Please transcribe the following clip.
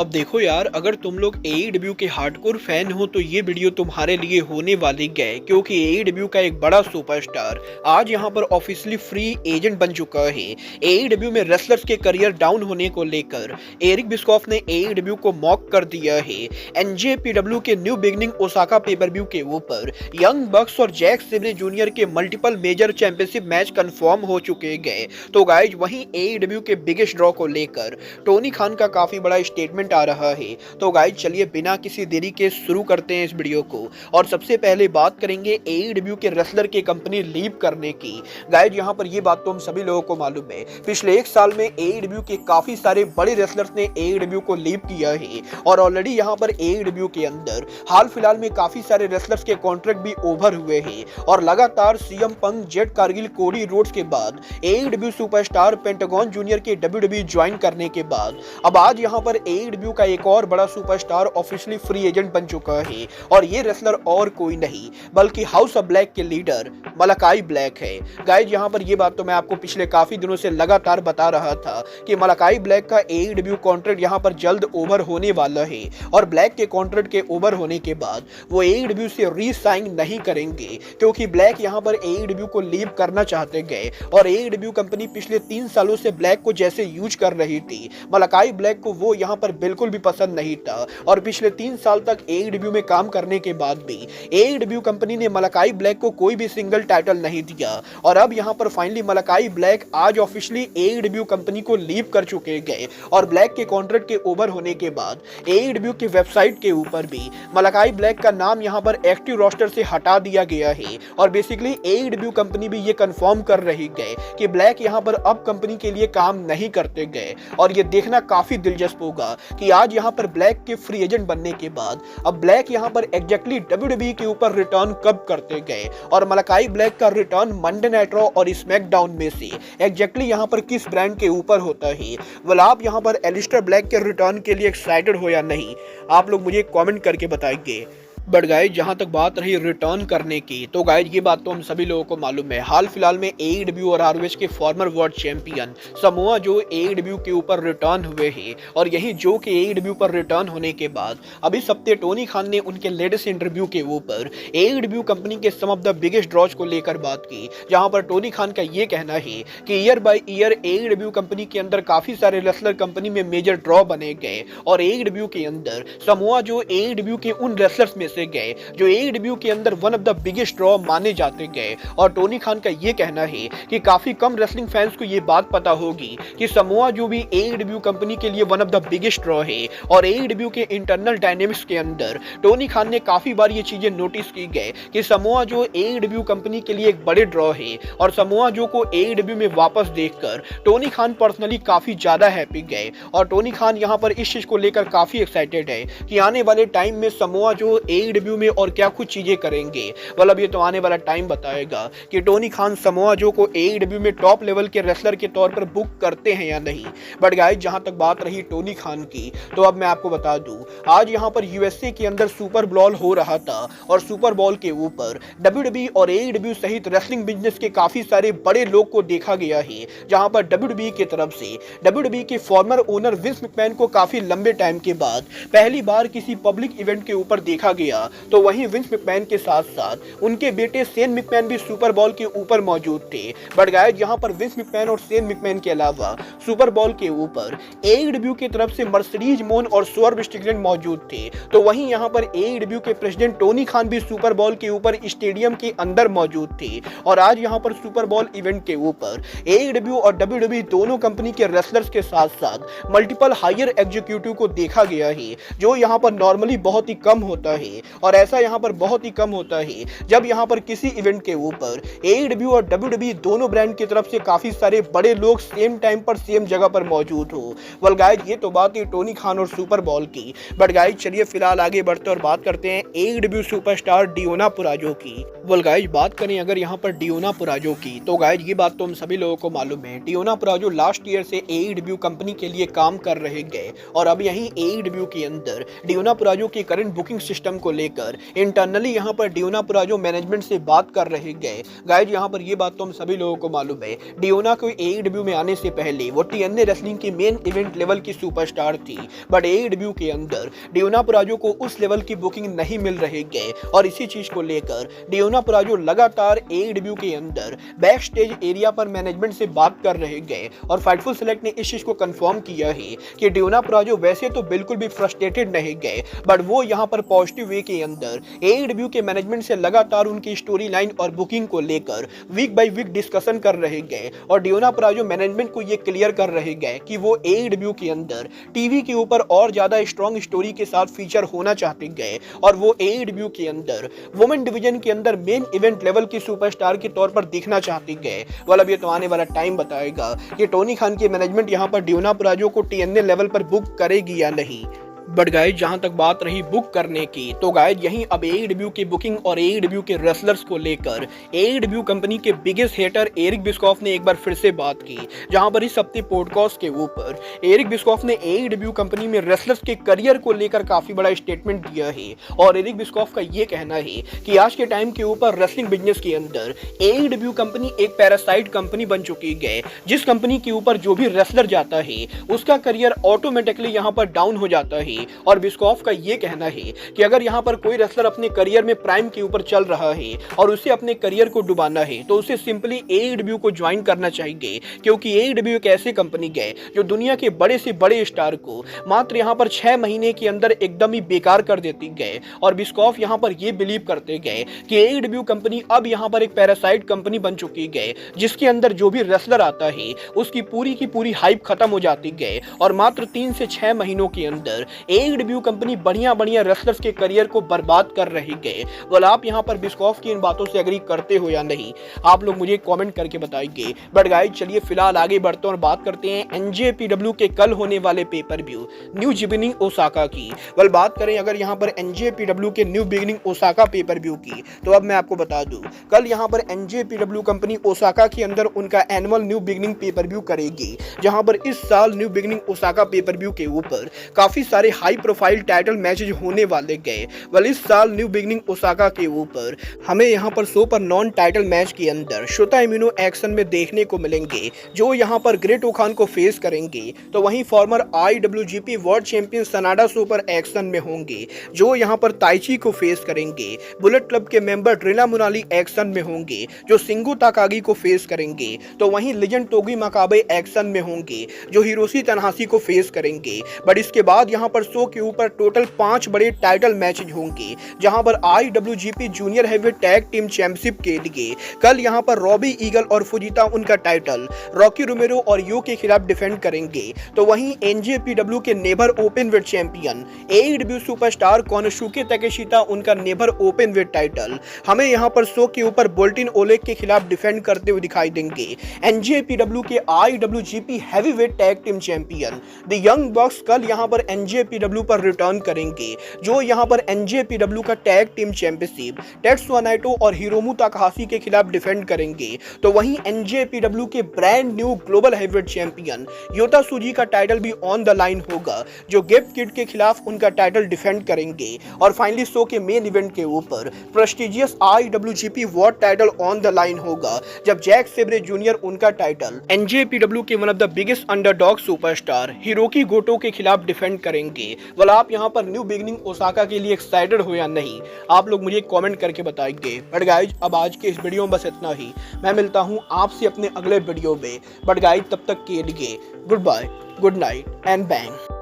अब देखो यार, अगर तुम लोग एईडब्ल्यू के हार्डकोर फैन हो तो ये वीडियो तुम्हारे लिए होने वाली है, क्योंकि एईडब्ल्यू का एक बड़ा सुपरस्टार आज यहाँ पर ऑफिशियली फ्री एजेंट बन चुका है। एईडब्ल्यू में रेसलर्स के करियर डाउन होने को लेकर एरिक बिस्कॉफ ने एईडब्ल्यू को मॉक कर दिया है। एनजेपीडब्ल्यू के New Beginning Osaka pay per view के ऊपर यंग बक्स और जैक सेब्रे जूनियर के multiple major championship match confirm हो चुके गए। तो गाइज वहीं एईडब्ल्यू के बिगेस्ट ड्रॉ को लेकर टोनी खान का काफी बड़ा स्टेटमेंट आ रहा है। तो गाइज चलिए बिना किसी देरी के शुरू करते हैं इस वीडियो को। और सबसे पहले बात करेंगे एईडब्ल्यू के रेसलर की कंपनी लीव करने की। गाइज यहाँ पर ये बात तो हम सभी लोगों को मालूम है, पिछले एक साल में एईडब्ल्यू के काफी सारे बड़े रेसलर्स ने एईडब्ल्यू को लीव किया है और ऑलरेडी यहाँ पर एईडब्ल्यू के अंदर हाल फिलहाल में काफी सारे रेसलर्स के कॉन्ट्रैक्ट भी ओवर हुए हैं। और लगातार CM Punk, jet Kargil, Cody Rhodes के बाद एईडब्ल्यू सुपरस्टार पेंटागन जूनियर के डब्ल्यूडब्ल्यूई ज्वाइन करने के बाद अब आज यहाँ पर एईडब्ल्यू का एक और बड़ा सुपरस्टार ऑफिशियली फ्री एजेंट बन चुका है। और ये रेसलर और कोई नहीं बल्कि हाउस ऑफ ब्लैक के लीडर मलाकाई ब्लैक है। गाइज यहाँ पर ये बात तो मैं आपको पिछले काफी दिनों से लगातार बता रहा था कि मलाकाई ब्लैक का एईडब्ल्यू कॉन्ट्रैक्ट यहाँ पर जल्द ओवर होने वाला है और ब्लैक के कॉन्ट्रैक्ट के ओवर होने के बाद वो एईडब्ल्यू से री-साइन नहीं करेंगे, क्योंकि ब्लैक यहाँ पर एईडब्ल्यू को लीव करना चाहते गए। और एईडब्ल्यू कंपनी पिछले 3 सालों से ब्लैक को जैसे यूज कर रही थी, मलाकाई ब्लैक को वो यहाँ पर बिल्कुल भी पसंद नहीं था। और पिछले 3 साल तक एईडब्ल्यू में काम करने के बाद भी एईडब्ल्यू कंपनी ने मलाकाई ब्लैक को कोई भी सिंगल टाइटल नहीं दिया। और अब यहाँ पर फाइनली मलाकाई ब्लैक आज ऑफिशियली एईडब्ल्यू कंपनी को लीव कर चुके गए। और ब्लैक के कॉन्ट्रैक्ट के ओवर होने के बाद एईडब्ल्यू की वेबसाइट के ऊपर भी मलाकाई ब्लैक का नाम यहाँ पर एक्टिव रोस्टर से हटा दिया गया है। और बेसिकली एईडब्ल्यू कंपनी भी ये कंफर्म कर रही है कि ब्लैक यहाँ पर अब कंपनी के लिए काम नहीं करते गए। और ये देखना काफी दिलचस्प होगा कि आज यहाँ पर ब्लैक के फ्री एजेंट बनने के बाद अब ब्लैक यहाँ पर एग्जैक्टली डब्ल्यूडब्ल्यूई के ऊपर रिटर्न कब करते गए और मलाकाई ब्लैक का रिटर्न मंडे नाइट रॉ और स्मैकडाउन में से एग्जैक्टली यहाँ पर किस ब्रांड के ऊपर होता है। well, आप यहाँ पर एलिस्टर ब्लैक के रिटर्न के लिए एक्साइटेड हो या नहीं, आप लोग मुझे कमेंट करके बताएंगे। बट गाइज जहां तक बात रही रिटर्न करने की, तो गाइज ये बात तो हम सभी लोगों को मालूम है, हाल फिलहाल में एईडब्ल्यू और आरओएच के farmer world champion Samoa Joe AEW के ऊपर रिटर्न हुए हैं। और यही जो के एईडब्ल्यू पर रिटर्न होने के बाद अब इस हफ्ते टोनी खान ने उनके लेटेस्ट इंटरव्यू के ऊपर एईडब्ल्यू कंपनी के सम ऑफ द बिगेस्ट ड्रॉज को लेकर बात की, जहां पर टोनी खान का ये कहना है कि year by year AEW company के अंदर काफी सारे रेसलर कंपनी में मेजर ड्रॉ बने गए और एईडब्ल्यू के अंदर समोआ जो एईडब्ल्यू के उन रेसलर्स में गए जो एईडब्ल्यू के अंदर one of the biggest draw माने जाते गए। और टोनी खान का यह कहना है कि काफी कम रेसलिंग फैंस को यह बात पता होगी कि समोआ जो भी एईडब्ल्यू कंपनी के लिए one of the biggest draw है। और एईडब्ल्यू के इंटरनल डायनेमिक्स के अंदर टोनी खान ने काफी बार ये चीजें नोटिस की गए कि समोआ जो एईडब्ल्यू कंपनी के लिए एक बड़े ड्रॉ है और समोआ जो को एईडब्ल्यू में वापस देखकर टोनी खान पर्सनली काफी ज्यादा हैप्पी गए। और टोनी खान यहाँ पर इस चीज को लेकर काफी एक्साइटेड है कि आने वाले टाइम में समोआ जो एईडब्ल्यू में और क्या कुछ चीजें करेंगे। मतलब ये तो आने वाला टाइम बताएगा कि टोनी खान समोआ जो को एईडब्ल्यू में टॉप लेवल के रेसलर के तौर पर बुक करते हैं या नहीं। बट गाइस जहां तक बात रही टोनी खान की, तो अब मैं आपको बता दूं, आज यहां पर यूएसए के अंदर सुपर बॉल हो रहा था और सुपर बॉल के ऊपर डब्ल्यूडब्ल्यूई और एईडब्ल्यू सहित रेसलिंग बिजनेस के काफी सारे बड़े लोग को देखा गया है। जहां पर डब्ल्यूडब्ल्यूई की तरफ से डब्ल्यूडब्ल्यूई के फॉर्मर ओनर विंस मैकमैन को काफी लंबे टाइम के बाद पहली बार किसी पब्लिक इवेंट के ऊपर देखा गया। तो वहीं विंस मैकमैन के साथ साथ उनके बेटे शेन मैकमैन भी सुपर बॉल के ऊपर मौजूद थे। बट गाइस यहां पर विंस मैकमैन और शेन मैकमैन के अलावा सुपर बॉल के ऊपर एईडब्ल्यू की तरफ से मर्सिडीज मोन और स्वर्व स्ट्रिकलैंड मौजूद थे। तो वहीं यहां पर एईडब्ल्यू के प्रेसिडेंट टोनी खान भी सुपर बॉल के ऊपर स्टेडियम के अंदर मौजूद थे। और आज यहां पर सुपर बॉल इवेंट के ऊपर एईडब्ल्यू और डब्ल्यूडब्ल्यूई दोनों कंपनी के रेसलर्स के साथ साथ मल्टीपल हायर एग्जीक्यूटिव को देखा गया है, जो यहां पर नॉर्मली बहुत ही कम होता है। और ऐसा यहां पर बहुत ही कम होता है जब यहां पर किसी इवेंट के ऊपर एईडब्ल्यू और डब्ल्यूडब्ल्यूई दोनों ब्रांड की तरफ से काफी सारे बड़े लोग सेम टाइम पर सेम जगह पर मौजूद हो। वेल गाइस ये तो बात है टोनी खान और सुपर बॉल की। बट गाइस चलिए फिलहाल आगे बढ़ते और बात करते हैं एईडब्ल्यू सुपरस्टार डियोना पुराजो की। वेल गाइस बात करें अगर यहां पर डियोना पुराजो की, तो गाइस ये बात तो हम सभी लोगों को मालूम है, डियोना पुराजो लास्ट ईयर से एईडब्ल्यू कंपनी के लिए काम कर रहे गए। और अब यहीं एईडब्ल्यू के अंदर डियोना पुराजो की करंट बुकिंग सिस्टम को लेकर इंटरनली यहाँ पर डियोना पुराजो मैनेजमेंट से बात कर रहे गए। गाइज यहाँ पर ये बात तो हम सभी लोगों को मालूम है, डियोना को AEW में आने से पहले वो TNA रेसलिंग की मेन इवेंट लेवल की सुपरस्टार थी, बट AEW के अंदर डियोना पुराजो को उस लेवल की बुकिंग नहीं मिल रही गए और इसी चीज को लेकर डियोना पुराजो लगातार AEW के अंदर बैक स्टेज एरिया पर मैनेजमेंट से बात कर रहे गए और फाइटफुल सेलेक्ट ने इस चीज को कंफर्म किया है कि डियोना पुराजो वैसे तो बिल्कुल भी फ्रस्ट्रेटेड नहीं गए, बट वो यहाँ पर पॉजिटिव वे के अंदर AEW के मैनेजमेंट से लगातार उनकी स्टोरी लाइन और बुकिंग को लेकर वीक बाय वीक डिस्कशन कर रहे गए और डियोना पुराजो मैनेजमेंट को ये क्लियर कर रहे गए कि वो AEW के अंदर टीवी के ऊपर और ज्यादा स्ट्रॉन्ग स्टोरी के साथ फीचर होना चाहते गए और वो AEW के अंदर वुमेन डिवीजन के अंदर मेन इवेंट लेवल की सुपरस्टार के तौर पर दिखना चाहते गए। वाला अब ये तो आने वाला टाइम बताएगा कि टोनी खान की मैनेजमेंट यहाँ पर डियोना पुराजो को TNA लेवल पर बुक करेगी या नहीं। बट गाइज जहां तक बात रही बुक करने की, तो गाइज यहीं अब AEW की बुकिंग और AEW के रेसलर्स को लेकर AEW कंपनी के बिगेस्ट हेटर एरिक बिस्कॉफ ने एक बार फिर से बात की, जहां पर इस हफ्ते पॉडकास्ट के ऊपर एरिक बिस्कॉफ ने AEW कंपनी में रेसलर्स के करियर को लेकर काफी बड़ा स्टेटमेंट दिया है और एरिक बिस्कॉफ का ये कहना है कि आज के टाइम के ऊपर रेसलिंग बिजनेस के अंदर AEW कंपनी एक पैरासाइट कंपनी बन चुकी है, जिस कंपनी के ऊपर जो भी रेसलर जाता है उसका करियर ऑटोमेटिकली यहाँ पर डाउन हो जाता है। और बिस्कॉफ का ये कहना है कि अगर यहाँ पर कोई रेसलर अपने करियर में प्राइम के ऊपर चल रहा है और उसे अपने करियर को डुबाना है तो उसे सिंपली AEW को ज्वाइन करना चाहिए, क्योंकि AEW एक ऐसी कंपनी है जो दुनिया के बड़े से बड़े स्टार को मात्र यहाँ पर 6 महीने के अंदर एकदम ही बेकार कर देती गए। और बिस्कॉफ यहाँ पर ये बिलीव करते गए कि AEW कंपनी अब यहाँ पर एक पैरासाइट कंपनी बन चुकी है, जिसके अंदर जो भी रेसलर आता है उसकी पूरी की पूरी हाइप खत्म हो जाती है और मात्र 3 से 6 महीनों के अंदर AEW कंपनी बढ़िया रेसलर्स के करियर को बर्बाद कर रही है। बोल आप यहाँ पर बिस्कॉफ की इन बातों से एग्री करते हो या नहीं, आप लोग मुझे कमेंट करके बताइए। बट गाइस चलिए फिलहाल आगे बढ़ते हैं और बात करते हैं NJPW के कल होने वाले pay per view new beginning Osaka की। वेल बात करें अगर यहाँ पर NJPW के new beginning Osaka pay per view की, तो अब मैं आपको बता दूं कल यहाँ पर NJPW कंपनी ओसाका के अंदर उनका annual new beginning pay per view करेगी, जहां पर इस साल new beginning Osaka pay per view के ऊपर काफी सारे हाई प्रोफाइल टाइटल मैचेज होने वाले गए। वेल इस साल न्यू बिगिनिंग ओसाका के ऊपर हमें यहाँ पर शो पर नॉन टाइटल मैच के अंदर शोता इम्यूनो एक्शन में देखने को मिलेंगे, जो यहाँ पर ग्रेट ओखान को फेस करेंगे। तो वहीं former IWGP world champion Sanada show पर एक्शन में होंगे, जो यहाँ पर ताइची को फेस करेंगे। बुलेट क्लब के मेंबर ड्रिला मुनाली एक्शन में होंगे, जो सिंगो ताकागी को फेस करेंगे। तो वहीं लेजेंड टोगी मकाबे एक्शन में होंगे, जो हिरोशी तनहाशी को फेस करेंगे। बट इसके बाद यहाँ पर शो के ऊपर टोटल 5 बड़े टाइटल मैचेज होंगे, जहां पर IWGP junior heavyweight tag team championship के लिए कल यहां पर रॉबी ईगल और फुजिता उनका टाइटल रॉकी रोमेरो और यो के खिलाफ डिफेंड करेंगे। तो वहीं NJPW के never openweight champion AEW superstar Konosuke Takeshita उनका नेवर ओपन वेट टाइटल हमें यहां पर शो के ऊपर बोल्टिन ओलेग के खिलाफ डिफेंड करते हुए दिखाई देंगे। NJPW के IWGP heavyweight tag team champion the young box कल यहां पर NJPW पर रिटर्न करेंगे, जो यहां पर NJPW का टैग टीम चैंपियनशिप टेत्सुया नाइटो और हिरोमु ताकाहाशी के खिलाफ डिफेंड करेंगे। तो वहीं NJPW के brand new global heavyweight champion Yota Tsuji का टाइटल भी ऑन द लाइन होगा, जो गेप किड के खिलाफ उनका टाइटल डिफेंड करेंगे। और फाइनली शो के मेन इवेंट के ऊपर prestigious IWGP world title on the line होगा, जब जैक सेब्रे जूनियर उनका टाइटल NJPW के one of the biggest underdog superstar Hiroki Goto के खिलाफ डिफेंड करेंगे। वाला आप यहाँ पर न्यू बिगिनिंग ओसाका के लिए एक्साइटेड हो या नहीं, आप लोग मुझे कमेंट करके बताइए। बट गाइज अब आज के इस वीडियो में बस इतना ही, मैं मिलता हूँ आपसे अपने अगले वीडियो में। बट गाइज तब तक के लिए goodbye, good night and bang.